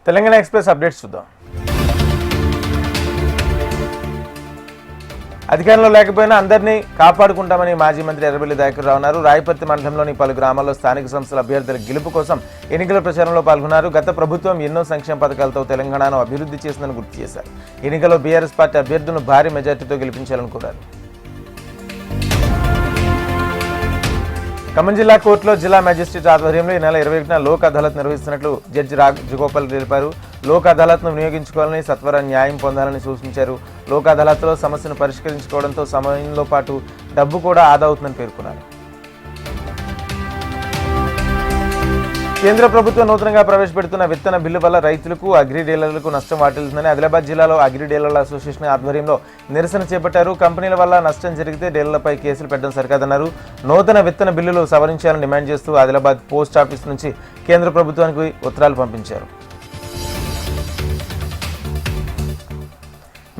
Telangana express updates చూద్దాం. అధికారంలో లేకపోయినా అందరినీ కాపాడుకుంటామని మాజీ మంత్రి ఎర్రబెల్లి దయాకర్ రావు అన్నారు. రాయపర్తి మండలంలోని పలు గ్రామాల్లో స్థానిక సంస్థల అభ్యర్థుల గెలుపు కోసం ఎన్నికల ప్రచారంలో పాల్గొన్నారు. గత ప్రభుత్వం ఎన్నో సంక్షేమ పథకాలతో తెలంగాణను అభివృద్ధి చేసిందని గుర్తు చేశారు. ఎన్నికల్లో బీఆర్ఎస్ పార్టీ అభ్యర్థులను భారీ మెజార్టీతో గెలిపించాలని కోరారు. ఖమ్మం జిల్లా కోర్టులో జిల్లా మేజిస్ట్రేట్ ఆధ్వర్యంలో ఈ నెల 21న లోక్ అదాలత్ నిర్వహిస్తున్నట్లు జడ్జి రాజగోపాల్ తెలిపారు. లోక్ అదాలత్ను వినియోగించుకోవాలని, సత్వర న్యాయం పొందాలని సూచించారు. లోక్ అదాలత్లో సమస్యను పరిష్కరించుకోవడంతో సమయంలో పాటు డబ్బు కూడా ఆదా అవుతుందని పేర్కొన్నారు. కేంద్ర ప్రభుత్వం నూతనంగా ప్రవేశపెడుతున్న విత్తన బిల్లు వల్ల రైతులకు, అగ్రి డీలర్లకు నష్టం వాటిల్తుందని ఆదిలాబాద్ జిల్లాలో అగ్రి డీలర్ల అసోసియేషన్ ఆధ్వర్యంలో నిరసన చేపట్టారు. కంపెనీల వల్ల నష్టం జరిగితే డీలర్లపై కేసులు పెట్టడం సరికాదన్నారు. నూతన విత్తన బిల్లులు సవరించాలని డిమాండ్ చేస్తూ ఆదిలాబాద్ పోస్ట్ ఆఫీస్ నుంచి కేంద్ర ప్రభుత్వానికి ఉత్తరాలు పంపించారు.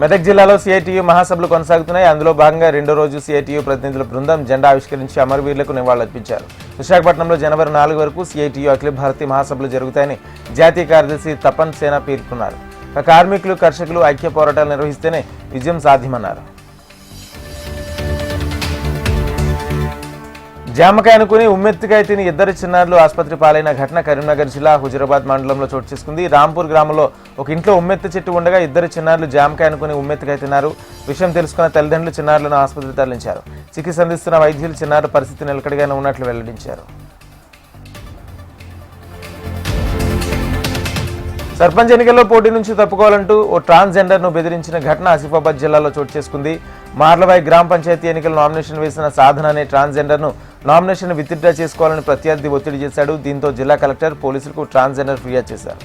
మెదక్ జిల్లాలో సిఐటియు మహాసభలు కొనసాగుతున్నాయి. అందులో భాగంగా రెండో రోజు సిఐటియు ప్రతినిధుల బృందం జెండా ఆవిష్కరించి అమరవీరులకు నివాళులర్పించారు. విశాఖపట్నంలో జనవరి 4 వరకు సిఐటియు అఖిల భారతీయ మహాసభలు జరుగుతాయని జాతీయ కార్యదర్శి తపన్ సేన పేర్కొన్నారు. కార్మికులు, కర్షకులు ఐక్య పోరాటాలు నిర్వహిస్తేనే విజయం సాధ్యమన్నారు. జామకాయ అనుకుని ఉమ్మెత్తికాయ తిని ఇద్దరు చిన్నారులు ఆసుపత్రి పాలైన ఘటన కరీంనగర్ జిల్లా హుజురాబాద్ మండలంలో చోటు చేసుకుంది. రాంపూర్ గ్రామంలో ఒక ఇంట్లో ఉమ్మెత్తి చెట్టు ఉండగా ఇద్దరు చిన్నారులు జామకాయ అనుకుని ఉమ్మెత్తికాయ తిన్నారు. విషయం తెలుసుకున్న తల్లిదండ్రులు చిన్నారులను ఆసుపత్రికి తరలించారు. చికిత్స అందిస్తున్న వైద్యులు చిన్నారుల పరిస్థితి నిలకడగానే ఉన్నట్లు వెల్లడించారు. సర్పంచ్ ఎన్నికల్లో పోటీ నుంచి తప్పుకోవాలంటూ ఓ ట్రాన్స్జెండర్ను బెదిరించిన ఘటన ఆసిఫాబాద్ జిల్లాలో చోటు చేసుకుంది. మార్లవాయి గ్రామ పంచాయతీ ఎన్నికల నామినేషన్ వేసిన సాధన అనే ట్రాన్స్జెండర్ను నామినేషన్ విత్డ్రా చేసుకోవాలని ప్రత్యర్థి ఒత్తిడి చేశాడు. దీంతో జిల్లా కలెక్టర్ పోలీసులకు ట్రాన్స్జెండర్ ఫిర్యాదు చేశారు.